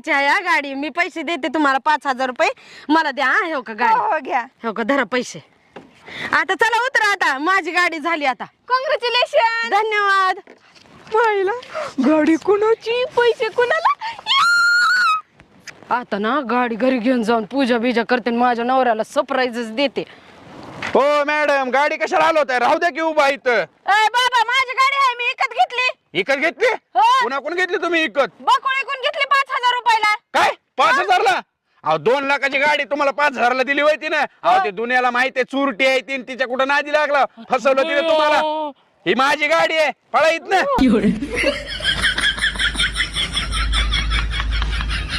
घ्यायची आहे हा गाडी. मी पैसे देते तुम्हाला 5,000 रुपये. मला द्या हा. हो का गाडी? हो घ्या. हो का, धरा पैसे. आता चला उतरा, आता माझी गाडी झाली. आता कॉंग्रॅच्युलेशन. धन्यवाद. पाहिला गाडी कुणाची, पैसे कुणाला. आता ना गाडी घरी घेऊन जाऊन पूजा बिजा करते, माझ्या नवऱ्याला सरप्राईजच देते. हो मॅडम, गाडी कशाला हलवताय? राहू द्या की उभा इथं. ए बाबा, माझी गाडी आहे, मी विकत घेतली. इकत घेतली? हो. कुणाकडून घेतली तुम्ही इकत? बकुळे कोण घेतली 5,000 रुपयाला. काय 5,000 ला? अहो 2 लाखाची गाडी तुम्हाला 5,000 ला दिली होती ना. अहो ते दुनियाला माहिती आहे, चुरटी आहे ती, तिच्या कुठं नादी लागला, फसवलं तिने तुम्हाला. ही माझी गाडी आहे, पळा इथनं.